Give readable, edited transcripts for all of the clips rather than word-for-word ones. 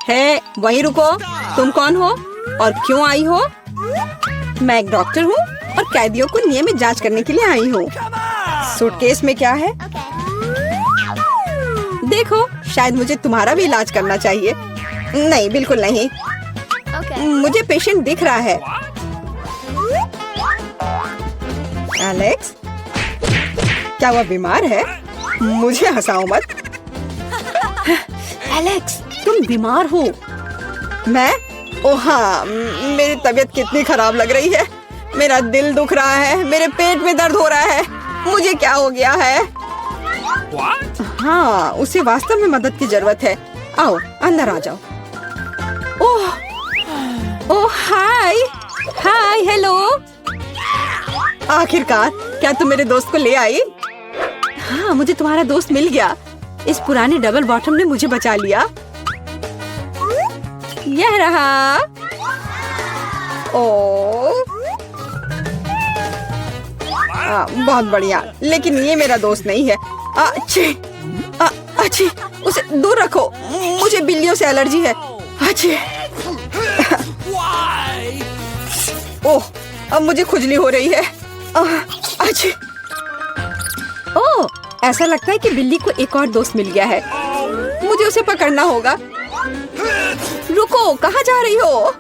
है, वहीं रुको। तुम कौन हो और क्यों आई हो? मैं एक डॉक्टर हूँ और कैदियों को नियमित जांच करने के लिए आई हूँ। सूटकेस में क्या है? देखो, शायद मुझे तुम्हारा भी इलाज करना चाहिए। नहीं, बिल्कुल नहीं। मुझे पेशेंट दिख रहा है। एलेक्स, क्या वह बीमार है? मुझे हंसाओ मत। एलेक्स, तुम बीमार हो। मैं? ओह हाँ, मेरी तबीयत कितनी खराब लग रही है। मेरा दिल दुख रहा है, मेरे पेट में दर्द हो रहा है। मुझे क्या हो गया है? हाँ, उसे वास्तव में मदद की जरूरत है। आओ, अंदर आ जाओ। ओह हाय, हाय, हेलो। आखिरकार, क्या तुम मेरे दोस्त को ले आई? हाँ, मुझे तुम्हारा दोस्त मिल गया। इस पुराने डबल बॉटम ने मुझे बचा लिया। यह रहा। ओह, बहुत बढ़िया, लेकिन ये मेरा दोस्त नहीं है। अच्छी, उसे दूर रखो। मुझे बिल्लियों से एलर्जी है। अच्छी। ओह, अब मुझे खुजली हो रही है। अच्छी। ओह, ऐसा लगता है कि बिल्ली को एक और दोस्त मिल गया है। मुझे उसे पकड़ना होगा। रुको, कहाँ जा रही हो?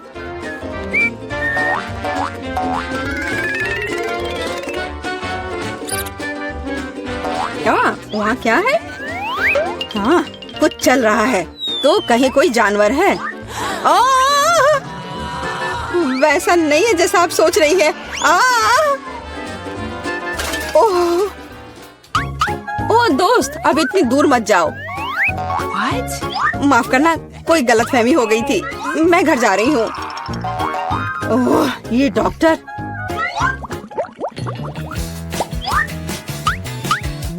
वहाँ क्या है? हाँ, कुछ चल रहा है। तो कहीं कोई जानवर है? वैसा नहीं है जैसा आप सोच रही है। ओह दोस्त, अब इतनी दूर मत जाओ। माफ करना, कोई गलतफहमी हो गई थी। मैं घर जा रही हूँ। ओह, ये डॉक्टर।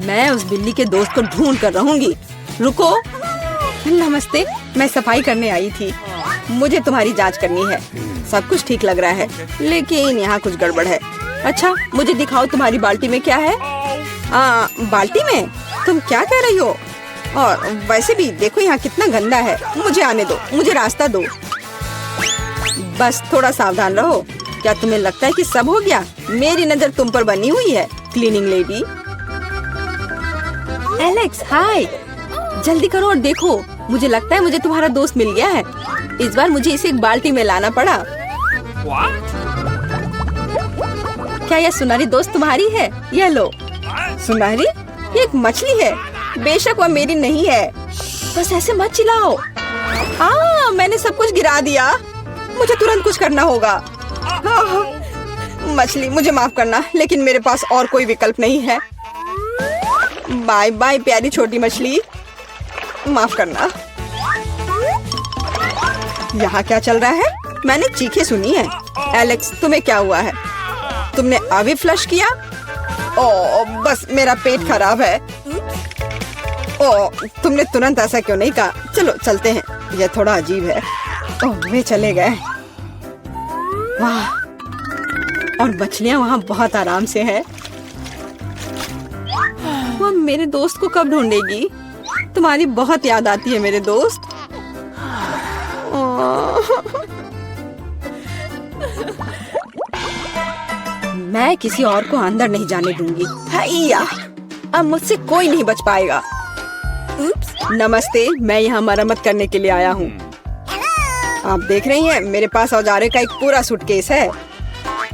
मैं उस बिल्ली के दोस्त को ढूंढ कर रहूंगी। रुको। नमस्ते, मैं सफाई करने आई थी। मुझे तुम्हारी जांच करनी है। सब कुछ ठीक लग रहा है, लेकिन यहाँ कुछ गड़बड़ है। अच्छा, मुझे दिखाओ तुम्हारी बाल्टी में क्या है? बाल्टी में? तुम क्या कह रही हो? और वैसे भी देखो यहाँ कितना गंदा है। मुझे आने दो, मुझे रास्ता दो। बस थोड़ा सावधान रहो। क्या तुम्हें लगता है कि सब हो गया? मेरी नजर तुम पर बनी हुई है, क्लीनिंग लेडी। एलेक्स, हाय। जल्दी करो और देखो। मुझे लगता है मुझे तुम्हारा दोस्त मिल गया है। इस बार मुझे इसे एक बाल्टी में लाना पड़ा। क्या यह सुनहरी दोस्त तुम्हारी है? यह लो। सुनहरी? ये एक मछली है। बेशक वह मेरी नहीं है। बस ऐसे मत चिल्लाओ। मैंने सब कुछ गिरा दिया। मुझे तुरंत कुछ करना होगा। मछली, मुझे माफ करना, लेकिन मेरे पास और कोई विकल्प नहीं है। बाय बाय प्यारी छोटी मछली, माफ करना। यहाँ क्या चल रहा है? मैंने चीखें सुनी है। एलेक्स, तुम्हें क्या हुआ है? तुमने अभी फ्लश किया? ओह, बस मेरा पेट खराब है। ओह, तुमने तुरंत ऐसा क्यों नहीं कहा? चलो चलते हैं। यह थोड़ा अजीब है। ओह, वे चले गए। वाह, और मछलियाँ वहाँ बहुत आराम से हैं। वह मेरे दोस्त को कब ढूंढेगी? तुम्हारी बहुत याद आती है मेरे दोस्त। मैं किसी और को अंदर नहीं जाने दूंगी। हैया, अब मुझसे कोई नहीं बच पाएगा। नमस्ते, मैं यहाँ मरम्मत करने के लिए आया हूँ। आप देख रही हैं, मेरे पास औजारे का एक पूरा सूटकेस है।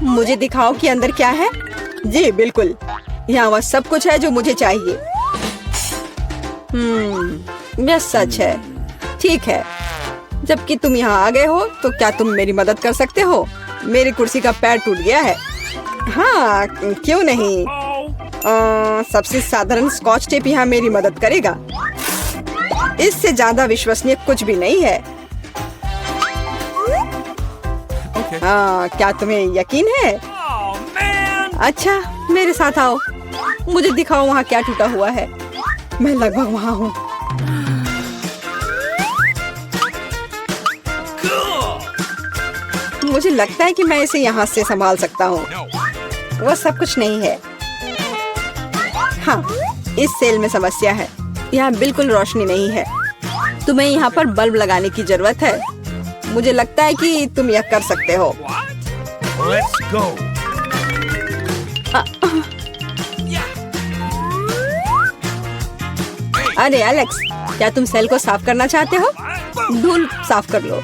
मुझे दिखाओ कि अंदर क्या है। जी बिल्कुल, यहाँ वह सब कुछ है जो मुझे चाहिए। यह सच है। ठीक है, जबकि तुम यहाँ आ गए हो, तो क्या तुम मेरी मदद कर सकते हो? मेरी कुर्सी का पैर टूट गया है। हाँ, क्यों नहीं। सबसे साधारण स्कॉच टेप यहाँ मेरी मदद करेगा। इससे ज्यादा विश्वसनीय कुछ भी नहीं है। क्या तुम्हें यकीन है? अच्छा, मेरे साथ आओ। मुझे दिखाओ वहाँ क्या टूटा हुआ है। मैं लगभग वहाँ हूँ। मुझे लगता है कि मैं इसे यहाँ से संभाल सकता हूँ। वह सब कुछ नहीं है। हाँ, इस सेल में समस्या है। यहाँ बिल्कुल रोशनी नहीं है। तुम्हें यहाँ पर बल्ब लगाने की जरूरत है। मुझे लगता है कि तुम यह कर सकते हो। Let's go. अरे एलेक्स, क्या तुम सेल को साफ करना चाहते हो? धूल साफ कर लो।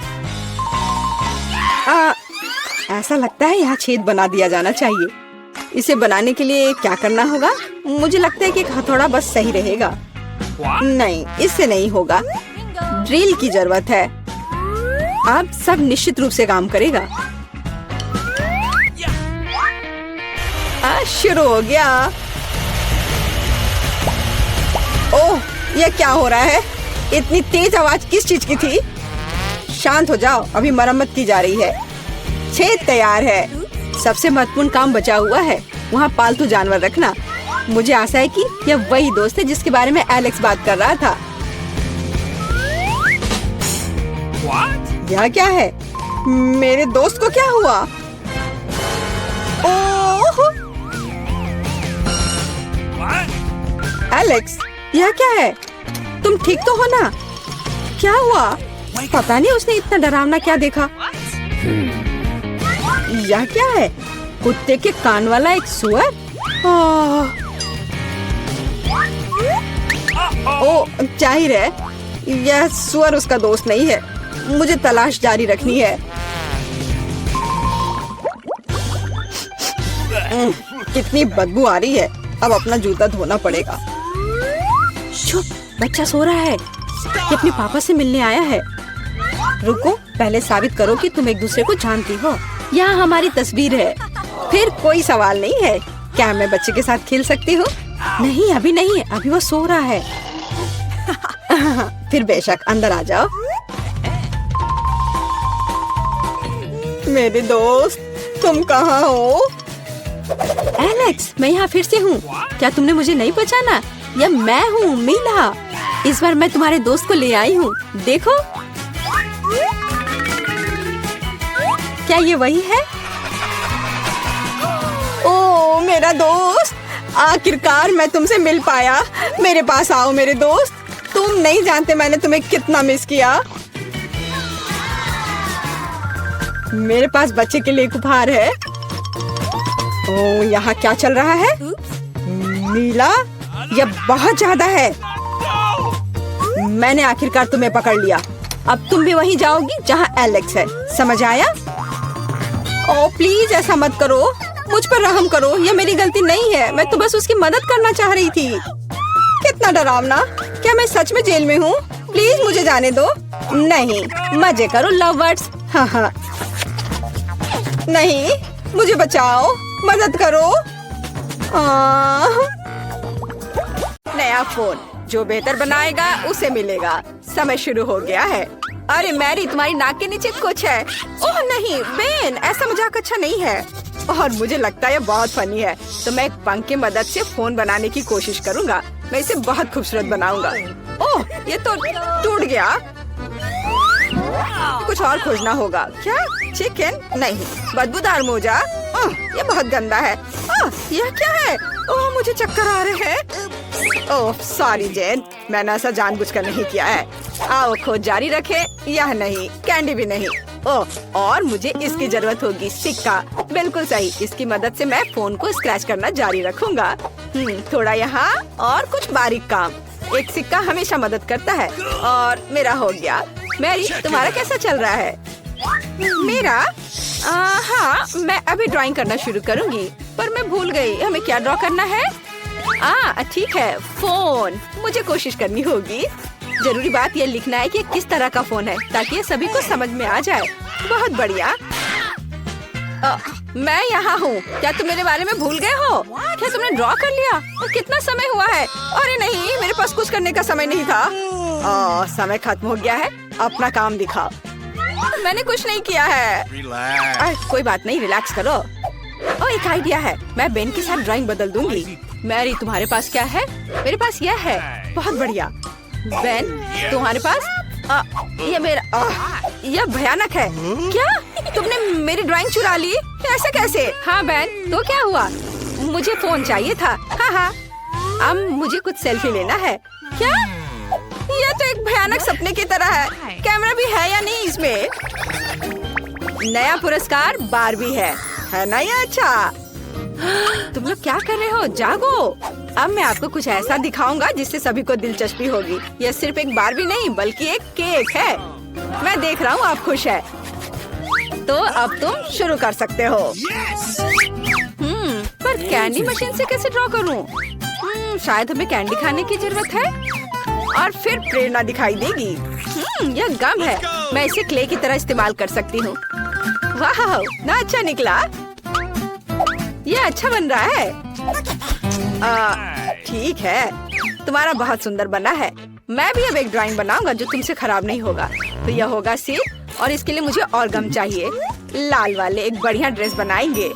ऐसा लगता है यहाँ छेद बना दिया जाना चाहिए। इसे बनाने के लिए क्या करना होगा? मुझे लगता है कि एक हथौड़ा बस सही रहेगा। नहीं, इससे नहीं होगा। ड्रिल की जरूरत है। अब सब निश्चित रूप से काम करेगा। शुरू हो गया। ओह, यह क्या हो रहा है? इतनी तेज आवाज किस चीज की थी? शांत हो जाओ, अभी मरम्मत की जा रही है। छेद तैयार है। सबसे महत्वपूर्ण काम बचा हुआ है, वहाँ पालतू जानवर रखना। मुझे आशा है कि यह वही दोस्त है जिसके बारे में एलेक्स बात कर रहा था। यह क्या है? मेरे दोस्त को क्या हुआ? ओह! एलेक्स, यह क्या है? तुम ठीक तो हो ना? क्या हुआ? पता नहीं उसने इतना डरावना क्या देखा। यह क्या है? कुत्ते के कान वाला एक सुअर? ओ, जाहिर है यह सुअर उसका दोस्त नहीं है। मुझे तलाश जारी रखनी है। कितनी बदबू आ रही है। अब अपना जूता धोना पड़ेगा। चुप, बच्चा सो रहा है। ये अपने पापा से मिलने आया है। रुको, पहले साबित करो कि तुम एक दूसरे को जानती हो। यहाँ हमारी तस्वीर है। फिर कोई सवाल नहीं है। क्या मैं बच्चे के साथ खेल सकती हूँ? नहीं, अभी नहीं, अभी वो सो रहा है। फिर बेशक अंदर आ जाओ। मेरे दोस्त, तुम कहाँ हो? एलेक्स, मैं यहाँ फिर से हूँ। क्या तुमने मुझे नहीं पहचाना? यह मैं हूँ, मीला। इस बार मैं तुम्हारे दोस्त को ले आई हूँ। देखो, क्या ये वही है? ओ, मेरा दोस्त, आखिरकार मैं तुमसे मिल पाया। मेरे पास आओ मेरे दोस्त। तुम नहीं जानते मैंने तुम्हें कितना मिस किया। मेरे पास बच्चे के लिए एक उपहार है। ओ, यहाँ क्या चल रहा है? नीला, यह बहुत ज्यादा है। मैंने आखिरकार तुम्हें पकड़ लिया। अब तुम भी वहीं जाओगी जहाँ एलेक्स है। समझ आया? ओ प्लीज, ऐसा मत करो। मुझ पर रहम करो। यह मेरी गलती नहीं है। मैं तो बस उसकी मदद करना चाह रही थी। कितना डरावना। क्या मैं सच में जेल में हूँ? प्लीज मुझे जाने दो। नहीं, मजे करो लवर्स। हाँ हाँ। नहीं, मुझे बचाओ, मदद करो। नया फोन जो बेहतर बनाएगा उसे मिलेगा। समय शुरू हो गया है। अरे मैरी, तुम्हारी नाक के नीचे कुछ है। ओह नहीं बेन, ऐसा मजाक अच्छा नहीं है। और मुझे लगता है बहुत फनी है। तो मैं एक पंख की मदद से फोन बनाने की कोशिश करूंगा। मैं इसे बहुत खूबसूरत बनाऊंगा। ओह, ये तो टूट गया। कुछ और खोजना होगा। क्या? चिकन? नहीं, बदबूदार मोजा। ये बहुत गंदा है। यह क्या है? ओह, मुझे चक्कर आ रहे हैं। ओह सॉरी जेन, मैंने ऐसा जानबूझकर नहीं किया है। आओ, खोज जारी रखे। यह नहीं, कैंडी भी नहीं। ओह, और मुझे इसकी जरूरत होगी। सिक्का, बिल्कुल सही। इसकी मदद से मैं फोन को स्क्रैच करना जारी रखूंगा। थोड़ा यहाँ और कुछ बारीक काम। एक सिक्का हमेशा मदद करता है। और मेरा हो गया। मैरी, तुम्हारा कैसा चल रहा है? मेरा? हाँ, मैं अभी ड्राइंग करना शुरू करूंगी। पर मैं भूल गई हमें क्या ड्रॉ करना है। ठीक है, फोन। मुझे कोशिश करनी होगी। जरूरी बात ये लिखना है कि किस तरह का फोन है, ताकि ये सभी को समझ में आ जाए। बहुत बढ़िया। मैं यहाँ हूँ। क्या तुम मेरे बारे में भूल गए हो? क्या तुमने ड्रॉ कर लिया? और कितना समय हुआ है? अरे नहीं, मेरे पास कुछ करने का समय नहीं था। समय खत्म हो गया है। अपना काम दिखाओ। मैंने कुछ नहीं किया है। कोई बात नहीं, रिलैक्स करो। एक आइडिया है। मैं बेन के साथ ड्राइंग बदल दूंगी। मैरी, तुम्हारे पास क्या है? मेरे पास यह है। बहुत बढ़िया। बेन, तुम्हारे पास? ये मेरा। यह भयानक है। क्या? तुमने मेरी ड्राइंग चुरा ली? ऐसे कैसे? हाँ बेन, तो क्या हुआ? मुझे फोन चाहिए था। हाँ, अब मुझे कुछ सेल्फी लेना है। क्या? ये तो एक भयानक सपने की तरह है। कैमरा भी है या नहीं इसमें? नया पुरस्कार बारबी है ना? ये अच्छा। तुम लोग क्या कर रहे हो? जागो। अब मैं आपको कुछ ऐसा दिखाऊंगा जिससे सभी को दिलचस्पी होगी। यह सिर्फ एक बारबी नहीं बल्कि एक केक है। मैं देख रहा हूँ आप खुश है, तो अब तुम शुरू कर सकते हो। पर कैंडी मशीन से कैसे ड्रॉ करूँ? शायद हमें कैंडी खाने की जरूरत है और फिर प्रेरणा दिखाई देगी। यह गम है, मैं इसे क्ले की तरह इस्तेमाल कर सकती हूँ। वाह, ना अच्छा निकला। यह अच्छा बन रहा है। ठीक है, तुम्हारा बहुत सुंदर बना है। मैं भी अब एक ड्राइंग बनाऊंगा जो तुमसे खराब नहीं होगा। तो यह होगा सी, और इसके लिए मुझे और गम चाहिए। लाल वाले एक बढ़िया ड्रेस बनाएंगे।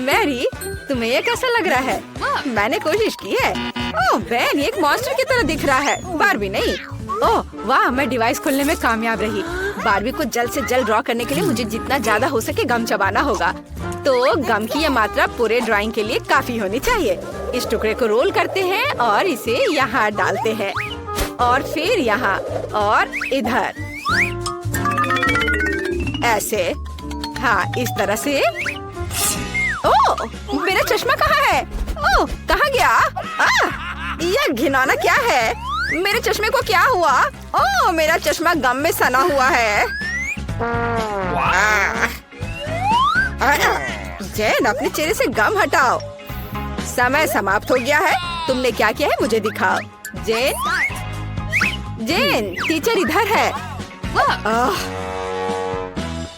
मैरी, तुम्हें ये कैसा लग रहा है? मैंने कोशिश की है। ओह बेन, ये एक मॉन्स्टर की तरह दिख रहा है, बारबी नहीं। ओह वाह, मैं डिवाइस खोलने में कामयाब रही। बारबी को जल्द से जल्द ड्रॉ करने के लिए मुझे जितना ज्यादा हो सके गम चबाना होगा। तो गम की यह मात्रा पूरे ड्राइंग के लिए काफी होनी चाहिए। इस टुकड़े को रोल करते हैं और इसे यहाँ डालते हैं और फिर यहाँ और इधर ऐसे। हाँ, इस तरह से। ओह, मेरा चश्मा कहाँ है? ओह, कहाँ गया? यह घिनौना क्या है? मेरे चश्मे को क्या हुआ? ओह, मेरा चश्मा गम में सना हुआ है। जैन, अपने चेहरे से गम हटाओ। समय समाप्त हो गया है। तुमने क्या किया है मुझे दिखाओ। जेन, टीचर इधर है।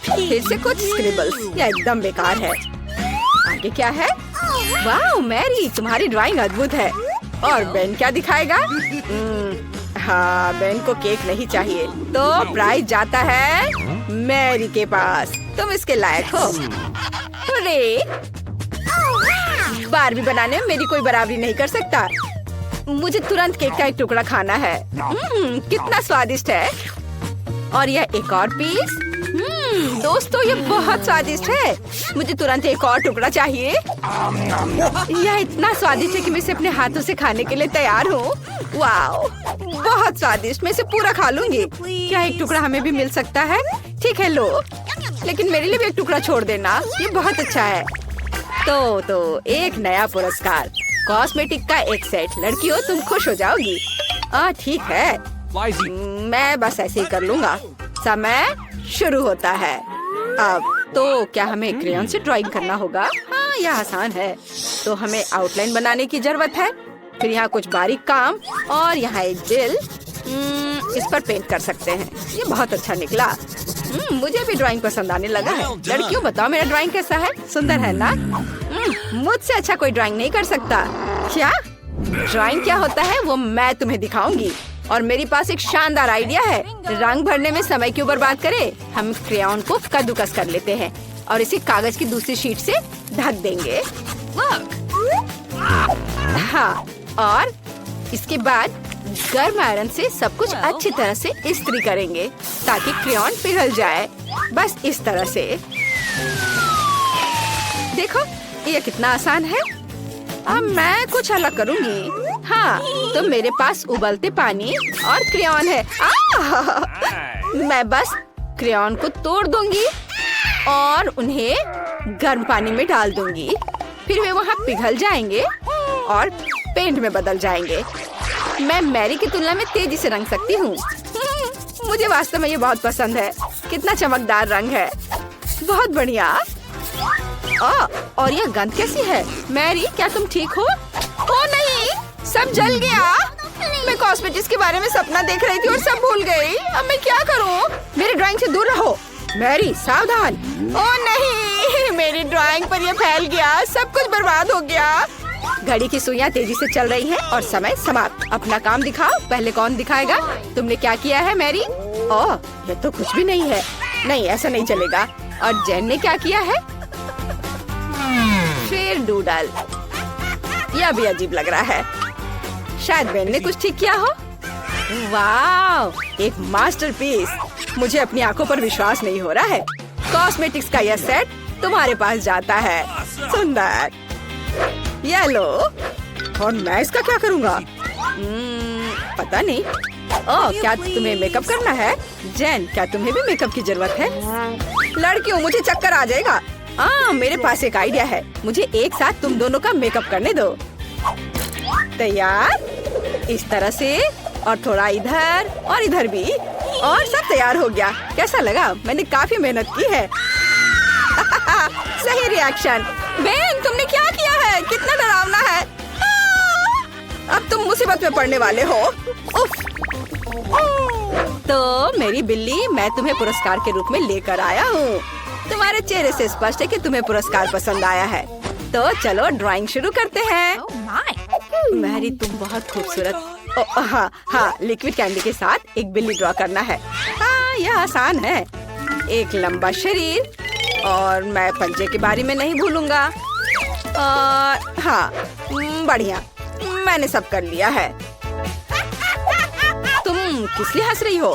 फिर से कुछ स्क्रिबल्स, यह एकदम बेकार है। आगे क्या है? वाह मैरी, तुम्हारी ड्राइंग अद्भुत है। और बेन क्या दिखाएगा? हाँ, बेन को केक नहीं चाहिए, तो प्राइज जाता है मैरी के पास। तुम इसके लायक हो। अरे, बारबी बनाने में मेरी कोई बराबरी नहीं कर सकता। मुझे तुरंत केक का एक टुकड़ा खाना है। कितना स्वादिष्ट है। और यह एक और पीस। दोस्तों, ये बहुत स्वादिष्ट है। मुझे तुरंत एक और टुकड़ा चाहिए। यह इतना स्वादिष्ट है कि मैं इसे अपने हाथों से खाने के लिए तैयार हूँ। वाओ, बहुत स्वादिष्ट। मैं इसे पूरा खा लूंगी। क्या एक टुकड़ा हमें भी मिल सकता है? ठीक है, लो, लेकिन मेरे लिए भी एक टुकड़ा छोड़ देना। ये बहुत अच्छा है। तो एक नया पुरस्कार, कॉस्मेटिक का एक सेट। लड़कियों, तुम खुश हो जाओगी। ठीक है, मैं बस ऐसे ही कर लूंगा। समय शुरू होता है। अब तो क्या हमें क्रेयॉन से ड्राइंग करना होगा? हाँ, यह आसान है। तो हमें आउटलाइन बनाने की जरूरत है। फिर यहाँ कुछ बारीक काम और यहाँ एक दिल। इस पर पेंट कर सकते हैं। ये बहुत अच्छा निकला। मुझे भी ड्राइंग पसंद आने लगा है। लड़कियों, बताओ मेरा ड्राइंग कैसा है? सुंदर है ना? मुझसे अच्छा कोई ड्राइंग नहीं कर सकता। क्या ड्राइंग क्या होता है वो मैं तुम्हें दिखाऊंगी। और मेरे पास एक शानदार आइडिया है। रंग भरने में समय क्यों बर्बाद करें? हम क्रेयॉन को कद्दूकस कर लेते हैं और इसे कागज की दूसरी शीट से ढक देंगे। हाँ, और इसके बाद गर्म आयरन से सब कुछ अच्छी तरह से इस्त्री करेंगे ताकि क्रेयॉन पिघल जाए। बस इस तरह से। देखो, ये कितना आसान है। अब मैं कुछ अलग करूंगी। हाँ, तो मेरे पास उबलते पानी और क्रेयॉन है। मैं बस क्रेयॉन को तोड़ दूंगी और उन्हें गर्म पानी में डाल दूंगी। फिर वे वहाँ पिघल जाएंगे और पेंट में बदल जाएंगे। मैं मैरी की तुलना में तेजी से रंग सकती हूँ। मुझे वास्तव में ये बहुत पसंद है। कितना चमकदार रंग है। बहुत बढ़िया। और यह गंध कैसी है? मैरी, क्या तुम ठीक हो? ओ नहीं, सब जल गया। मैं कॉस्मेटिक्स के बारे में सपना देख रही थी और सब भूल गई। अब मैं क्या करूं? मेरी ड्राइंग से दूर रहो। मैरी, सावधान। ओ नहीं, मेरी ड्राइंग पर यह फैल गया। सब कुछ बर्बाद हो गया। घड़ी की सुइयां तेजी से चल रही हैं और समय समाप्त। अपना काम दिखाओ। पहले कौन दिखाएगा? तुमने क्या किया है मैरी? ओह, ये तो कुछ भी नहीं है। नहीं, ऐसा नहीं चलेगा। और जेन ने क्या किया है? फिर डूडल। यह भी अजीब लग रहा है। शायद बेन ने कुछ ठीक किया हो। वाह, एक मास्टरपीस। मुझे अपनी आंखों पर विश्वास नहीं हो रहा है। कॉस्मेटिक्स का यह सेट तुम्हारे पास जाता है। सुंदर। ये लो। और मैं इसका क्या करूँगा? पता नहीं। ओह, क्या तुम्हें मेकअप करना है? जैन, क्या तुम्हें भी मेकअप की जरूरत है? लड़कियों, मुझे चक्कर आ जाएगा। मेरे पास एक आइडिया है। मुझे एक साथ तुम दोनों का मेकअप करने दो। तैयार? इस तरह से, और थोड़ा इधर और इधर भी, और सब तैयार हो गया। कैसा लगा? मैंने काफी मेहनत की है। सही रिएक्शन। बेन, तुमने क्या किया है? कितना डरावना है। अब तुम मुसीबत में पड़ने वाले हो। उफ। तो मेरी बिल्ली, मैं तुम्हें पुरस्कार के रूप में लेकर आया हूँ। तुम्हारे चेहरे से स्पष्ट है कि तुम्हें पुरस्कार पसंद आया है। तो चलो ड्राइंग शुरू करते हैं। मैरी, तुम बहुत खूबसूरत। हाँ, लिक्विड कैंडी के साथ एक बिल्ली ड्रॉ करना है। हाँ, यह आसान है। एक लंबा शरीर, और मैं पंजे के बारे में नहीं भूलूंगा। और हाँ, बढ़िया, मैंने सब कर लिया है। तुम किस लिए हंस रही हो?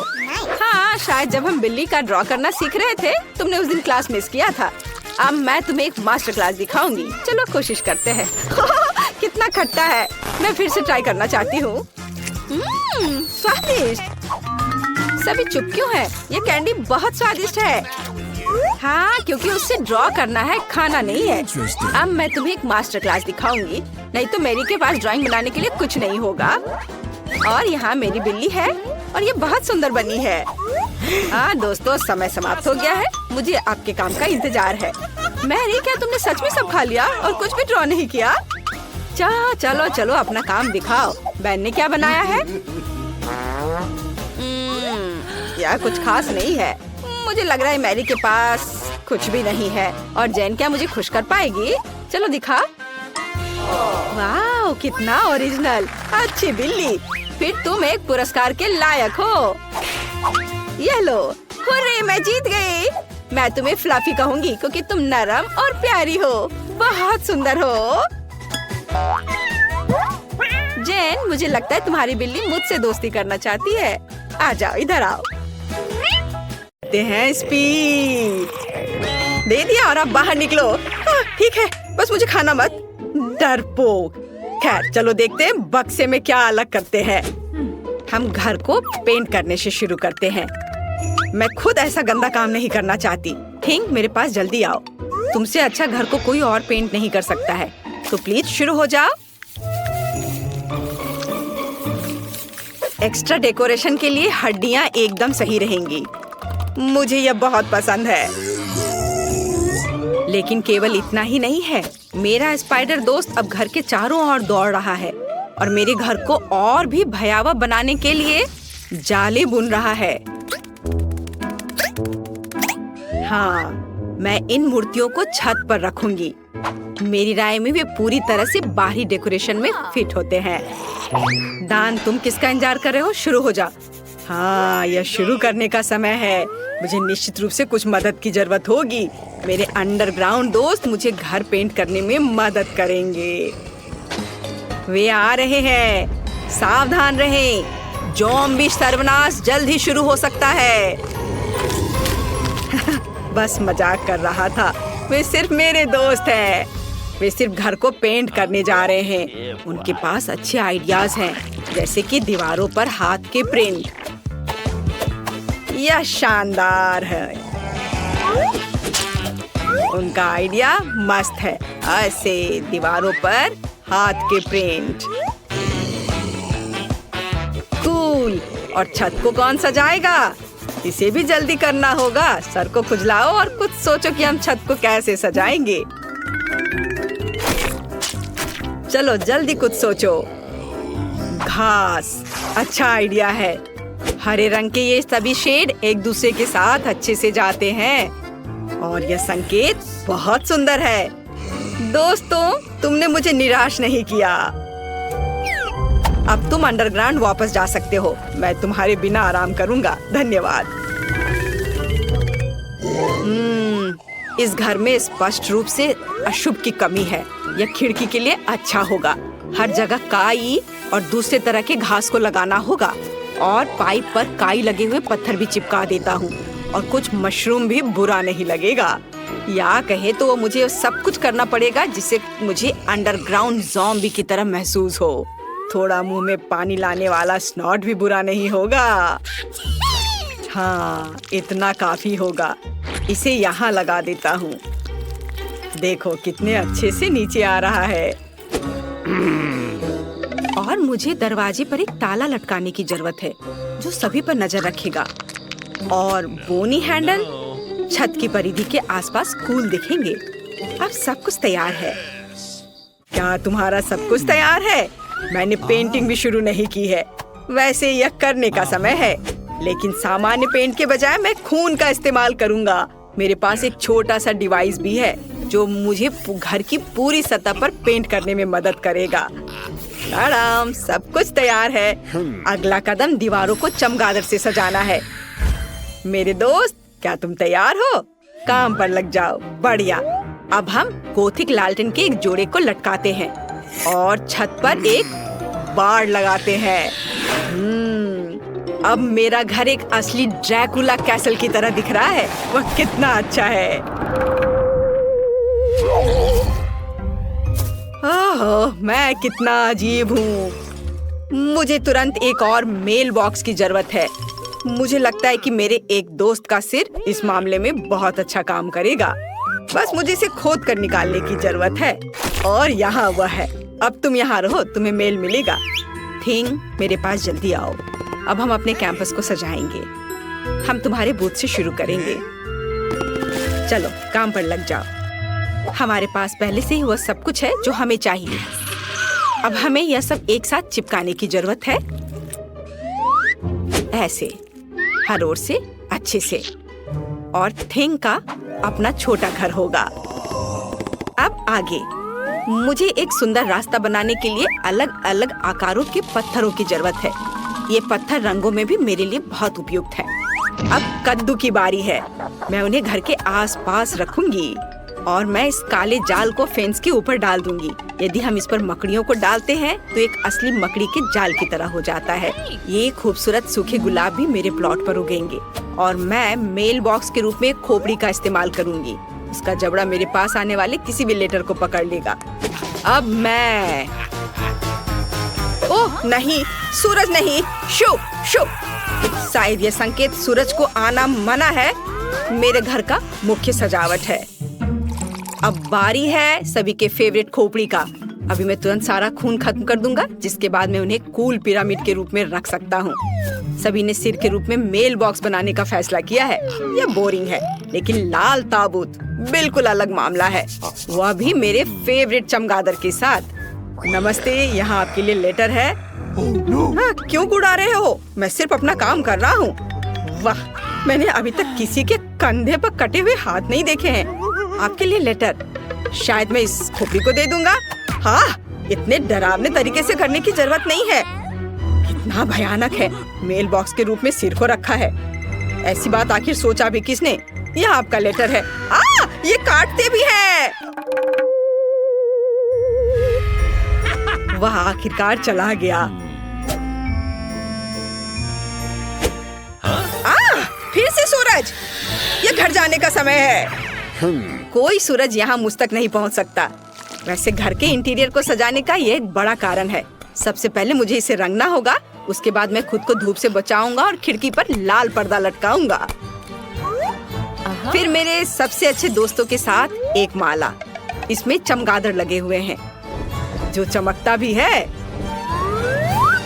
हाँ, शायद जब हम बिल्ली का ड्रॉ करना सीख रहे थे, तुमने उस दिन क्लास मिस किया था। अब मैं तुम्हें एक मास्टर क्लास दिखाऊंगी। चलो कोशिश करते हैं। कितना खट्टा है। मैं फिर से ट्राई करना चाहती हूँ। स्वादिष्ट। सभी चुप क्यों हैं? ये कैंडी बहुत स्वादिष्ट है। हाँ, क्योंकि उससे ड्रॉ करना है, खाना नहीं है। अब मैं तुम्हें एक मास्टर क्लास दिखाऊंगी, नहीं तो मेरी के पास ड्राइंग बनाने के लिए कुछ नहीं होगा। और यहाँ मेरी बिल्ली है, और ये बहुत सुंदर बनी है। हाँ दोस्तों, समय समाप्त हो गया है। मुझे आपके काम का इंतजार है। मैरी, क्या तुमने सच में सब खा लिया और कुछ भी ड्रॉ नहीं किया? चलो चलो, अपना काम दिखाओ। बैन ने क्या बनाया है? यह कुछ खास नहीं है। मुझे लग रहा है मैरी के पास कुछ भी नहीं है। और जैन क्या मुझे खुश कर पाएगी? चलो दिखा। वाह, कितना ओरिजिनल। अच्छी बिल्ली, फिर तुम एक पुरस्कार के लायक हो। ये लो। हुर्रे, मैं जीत गई। मैं तुम्हें फ्लफी कहूंगी क्योंकि तुम नरम और प्यारी हो। बहुत सुंदर हो। जैन, मुझे लगता है तुम्हारी बिल्ली मुझसे दोस्ती करना चाहती है। आ जाओ, इधर आओ। हैं स्पीड दे दिया और अब बाहर निकलो। ठीक है, बस मुझे खाना मत। डरपोक। खैर, चलो देखते हैं बक्से में क्या अलग करते हैं। हम घर को पेंट करने से शुरू करते हैं। मैं खुद ऐसा गंदा काम नहीं करना चाहती। थिंक, मेरे पास जल्दी आओ। तुमसे अच्छा घर को कोई और पेंट नहीं कर सकता है। तो प्लीज शुरू हो जाओ। एक्स्ट्रा डेकोरेशन के लिए हड्डियाँ एकदम सही रहेंगी। मुझे यह बहुत पसंद है। लेकिन केवल इतना ही नहीं है। मेरा स्पाइडर दोस्त अब घर के चारों ओर दौड़ रहा है और मेरे घर को और भी भयावह बनाने के लिए जाले बुन रहा है। हाँ, मैं इन मूर्तियों को छत पर रखूंगी। मेरी राय में वे पूरी तरह से बाहरी डेकोरेशन में फिट होते हैं। दान, तुम किसका इंतजार कर रहे हो? शुरू हो जा। हाँ, यह शुरू करने का समय है। मुझे निश्चित रूप से कुछ मदद की जरूरत होगी। मेरे अंडरग्राउंड दोस्त मुझे घर पेंट करने में मदद करेंगे। वे आ रहे हैं। सावधान रहें। ज़ॉम्बी सर्वनाश जल्द ही शुरू हो सकता है। बस मजाक कर रहा था। वे सिर्फ मेरे दोस्त हैं। वे सिर्फ घर को पेंट करने जा रहे हैं। उनके पास अच्छे आइडियाज हैं, जैसे कि दीवारों पर हाथ के प्रिंट। यह शानदार है। उनका आइडिया मस्त है। ऐसे दीवारों पर हाथ के प्रिंट। कूल। और छत को कौन सजाएगा? इसे भी जल्दी करना होगा। सर को खुजलाओ और कुछ सोचो कि हम छत को कैसे सजाएंगे। चलो जल्दी कुछ सोचो। घास अच्छा आइडिया है। हरे रंग के ये सभी शेड एक दूसरे के साथ अच्छे से जाते हैं और यह संकेत बहुत सुंदर है। दोस्तों, तुमने मुझे निराश नहीं किया। अब तुम अंडरग्राउंड वापस जा सकते हो। मैं तुम्हारे बिना आराम करूंगा। धन्यवाद। इस घर में स्पष्ट रूप से अशुभ की कमी है। यह खिड़की के लिए अच्छा होगा। हर जगह काई और दूसरे तरह के घास को लगाना होगा और पाइप पर काई लगे हुए पत्थर भी चिपका देता हूँ और कुछ मशरूम भी बुरा नहीं लगेगा। या कहे तो मुझे सब कुछ करना पड़ेगा जिससे मुझे अंडरग्राउंड ज़ॉम्बी की तरह महसूस हो। थोड़ा मुंह में पानी लाने वाला स्नॉट भी बुरा नहीं होगा। हाँ, इतना काफी होगा। इसे यहाँ लगा देता हूँ। देखो कितने अच्छे से नीचे आ रहा है। और मुझे दरवाजे पर एक ताला लटकाने की जरूरत है जो सभी पर नजर रखेगा। और बोनी हैंडल छत की परिधि के आसपास कूल दिखेंगे। अब सब कुछ तैयार है। क्या तुम्हारा सब कुछ तैयार है? मैंने पेंटिंग भी शुरू नहीं की है। वैसे यह करने का समय है, लेकिन सामान्य पेंट के बजाय मैं खून का इस्तेमाल करूंगा। मेरे पास एक छोटा सा डिवाइस भी है जो मुझे घर की पूरी सतह पर पेंट करने में मदद करेगा। आराम, सब कुछ तैयार है। अगला कदम दीवारों को चमगादड़ से सजाना है। मेरे दोस्त, क्या तुम तैयार हो? काम पर लग जाओ। बढ़िया। अब हम गोथिक लालटेन के एक जोड़े को लटकाते हैं और छत पर एक बाड़ लगाते हैं। अब मेरा घर एक असली ड्रैकुला कैसल की तरह दिख रहा है। वह कितना अच्छा है। ओह, मैं कितना अजीब हूँ। मुझे तुरंत एक और मेल बॉक्स की जरूरत है। मुझे लगता है कि मेरे एक दोस्त का सिर इस मामले में बहुत अच्छा काम करेगा। बस मुझे इसे खोद कर निकालने की जरूरत है। और यहाँ वह है। अब तुम यहाँ रहो, तुम्हें मेल मिलेगा। थिंग, मेरे पास जल्दी आओ। अब हम अपने कैंपस को सजाएंगे। हम तुम्हारे बूथ से शुरू करेंगे। चलो काम पर लग जाओ। हमारे पास पहले से ही वह सब कुछ है जो हमें चाहिए। अब हमें यह सब एक साथ चिपकाने की जरूरत है। ऐसे, हर ओर से अच्छे से। और थिंग का अपना छोटा घर होगा। अब आगे मुझे एक सुंदर रास्ता बनाने के लिए अलग अलग आकारों के पत्थरों की जरूरत है। ये पत्थर रंगों में भी मेरे लिए बहुत उपयुक्त है। अब कद्दू की बारी है। मैं उन्हें घर के आसपास रखूंगी और मैं इस काले जाल को फेंस के ऊपर डाल दूंगी। यदि हम इस पर मकड़ियों को डालते हैं तो एक असली मकड़ी के जाल की तरह हो जाता है। ये खूबसूरत सूखे गुलाब भी मेरे प्लॉट पर उगेंगे और मैं मेल बॉक्स के रूप में एक खोपड़ी का इस्तेमाल करूंगी। उसका जबड़ा मेरे पास आने वाले किसी भी लेटर को पकड़ लेगा। अब मैं ओह नहीं, सूरज नहीं। शो शो, शायद ये संकेत सूरज को आना मना है। मेरे घर का मुख्य सजावट है। अब बारी है सभी के फेवरेट खोपड़ी का। अभी मैं तुरंत सारा खून खत्म कर दूंगा, जिसके बाद मैं उन्हें कूल पिरामिड के रूप में रख सकता हूँ। सभी ने सिर के रूप में मेल बॉक्स बनाने का फैसला किया है। यह बोरिंग है, लेकिन लाल ताबूत बिल्कुल अलग मामला है, वह भी मेरे फेवरेट चमगादड़ के साथ। नमस्ते, यहाँ आपके लिए लेटर है। हाँ, क्यों उड़ा रहे हो? मैं सिर्फ अपना काम कर रहा हूँ। वाह, मैंने अभी तक किसी के कंधे पर कटे हुए हाथ नहीं देखे हैं। आपके लिए लेटर। शायद मैं इस खोपड़ी को दे दूंगा। हाँ, इतने डरावने तरीके से करने की जरूरत नहीं है। कितना भयानक है, मेल बॉक्स के रूप में सिर को रखा है। ऐसी बात आखिर सोचा भी किसने? यह आपका लेटर है। ये काटते भी हैं। वह आखिरकार चला गया। फिर से सूरज। यह घर जाने का समय है। कोई सूरज यहाँ मुझ तक नहीं पहुँच सकता। वैसे घर के इंटीरियर को सजाने का ये एक बड़ा कारण है। सबसे पहले मुझे इसे रंगना होगा। उसके बाद मैं खुद को धूप से बचाऊंगा और खिड़की पर लाल पर्दा लटकाऊंगा। फिर मेरे सबसे अच्छे दोस्तों के साथ एक माला। इसमें चमगादड़ लगे हुए हैं जो चमकता भी है।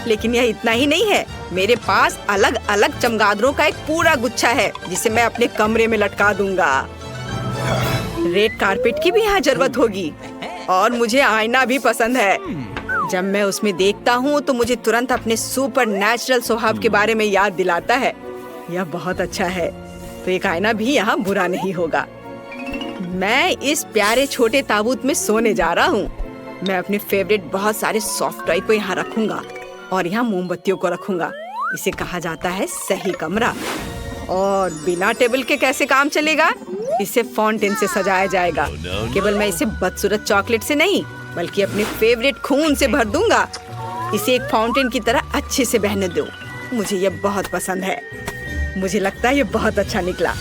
लेकिन यह इतना ही नहीं है। मेरे पास अलग अलग चमगादड़ों का एक पूरा गुच्छा है जिसे मैं अपने कमरे में लटका दूंगा। रेड कारपेट की भी यहाँ जरूरत होगी। और मुझे आईना भी पसंद है। जब मैं उसमें देखता हूँ तो मुझे तुरंत अपने सुपर नेचुरल स्वभाव के बारे में याद दिलाता है। यह बहुत अच्छा है। तो एक आईना भी यहाँ बुरा नहीं होगा। मैं इस प्यारे छोटे ताबूत में सोने जा रहा हूँ। मैं अपने फेवरेट बहुत सारे सॉफ्ट टॉय को यहाँ रखूंगा और यहाँ मोमबत्तियों को रखूंगा। इसे कहा जाता है सही कमरा। और बिना टेबल के कैसे काम चलेगा? इसे फाउंटेन से सजाया जाएगा। केवल मैं इसे बदसूरत चॉकलेट से नहीं, बल्कि अपने फेवरेट खून से भर दूंगा। इसे एक फाउंटेन की तरह अच्छे से बहने दो। मुझे यह बहुत पसंद है। मुझे लगता है ये बहुत अच्छा निकला।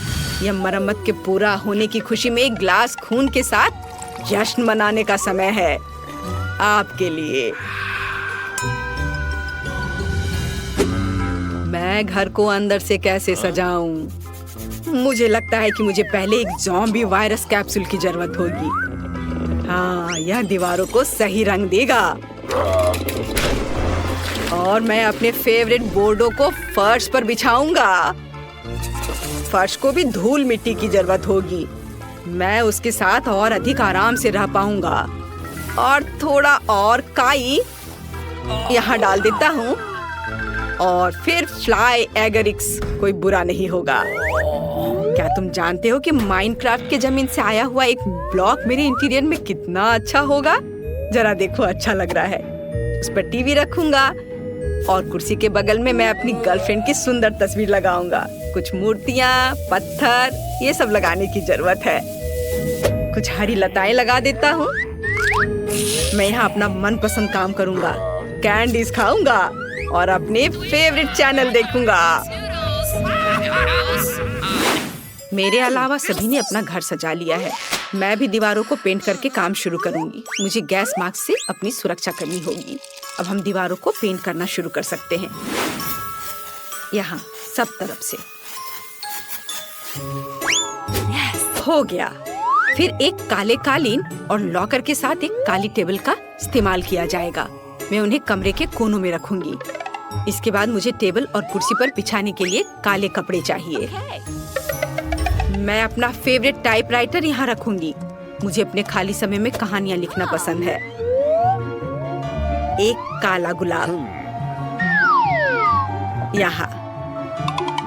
यह मरम्मत के पूरा होने की खुशी में एक ग्लास खून के साथ जश्न मनाने का समय है। आपके लिए। मैं घर को अंदर से कैसे सजाऊं? मुझे लगता है कि मुझे पहले एक ज़ॉम्बी वायरस कैप्सूल की जरूरत होगी। हाँ, यह दीवारों को सही रंग देगा। और मैं अपने फेवरेट बोर्डों को फर्श पर बिछाऊंगा। फर्श को भी धूल मिट्टी की जरूरत होगी। मैं उसके साथ और अधिक आराम से रह पाऊंगा। और थोड़ा और काई यहाँ डाल देता हूँ। और फिर फ्लाई एगरिक्स, कोई बुरा नहीं होगा। क्या तुम जानते हो कि माइनक्राफ्ट के जमीन से आया हुआ एक ब्लॉक मेरे इंटीरियर में कितना अच्छा होगा? जरा देखो, अच्छा लग रहा है। उस पर टीवी रखूंगा और कुर्सी के बगल में मैं अपनी गर्लफ्रेंड की सुंदर तस्वीर लगाऊंगा। कुछ मूर्तियाँ, पत्थर, ये सब लगाने की जरूरत है। कुछ हरी लताएं लगा देता हूँ। मैं यहाँ अपना मनपसंद काम करूंगा, कैंडीज खाऊंगा और अपने फेवरेट चैनल देखूंगा। मेरे अलावा सभी ने अपना घर सजा लिया है। मैं भी दीवारों को पेंट करके काम शुरू करूंगी। मुझे गैस मास्क से अपनी सुरक्षा करनी होगी। अब हम दीवारों को पेंट करना शुरू कर सकते हैं। यहाँ सब तरफ से। हो गया। फिर एक काले कालीन और लॉकर के साथ एक काली टेबल का इस्तेमाल किया जाएगा। मैं उन्हें कमरे के कोनों में रखूंगी। इसके बाद मुझे टेबल और कुर्सी पर बिछाने के लिए काले कपड़े चाहिए। मैं अपना फेवरेट टाइपराइटर यहाँ रखूंगी। मुझे अपने खाली समय में कहानियाँ लिखना पसंद है। एक काला गुलाब। यहाँ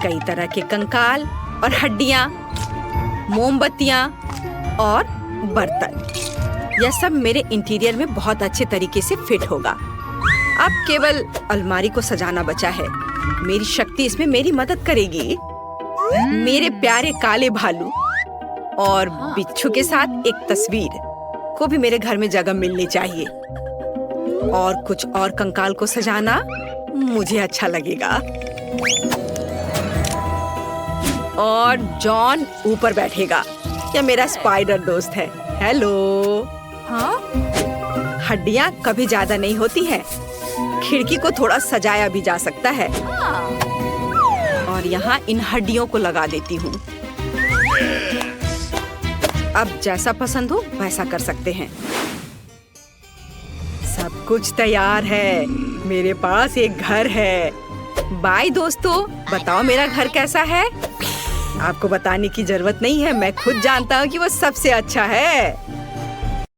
कई तरह के कंकाल और हड्डियाँ, मोमबत्तियाँ और बर्तन। यह सब मेरे इंटीरियर में बहुत अच्छे तरीके से फिट होगा। अब केवल अलमारी को सजाना बचा है। मेरी शक्ति इसमें मेरी मदद करेगी। मेरे प्यारे काले भालू और बिच्छू के साथ एक तस्वीर को भी मेरे घर में जगह मिलनी चाहिए। और कुछ और कंकाल को सजाना मुझे अच्छा लगेगा। और जॉन ऊपर बैठेगा। यह मेरा स्पाइडर दोस्त है। हेलो। हाँ? हड्डियाँ कभी ज्यादा नहीं होती हैं। खिड़की को थोड़ा सजाया भी जा सकता है। और यहाँ इन हड्डियों को लगा देती हूँ। अब जैसा पसंद हो वैसा कर सकते हैं। सब कुछ तैयार है। मेरे पास एक घर है। बाय दोस्तों, बताओ मेरा घर कैसा है? आपको बताने की जरूरत नहीं है, मैं खुद जानता हूँ कि वो सबसे अच्छा है।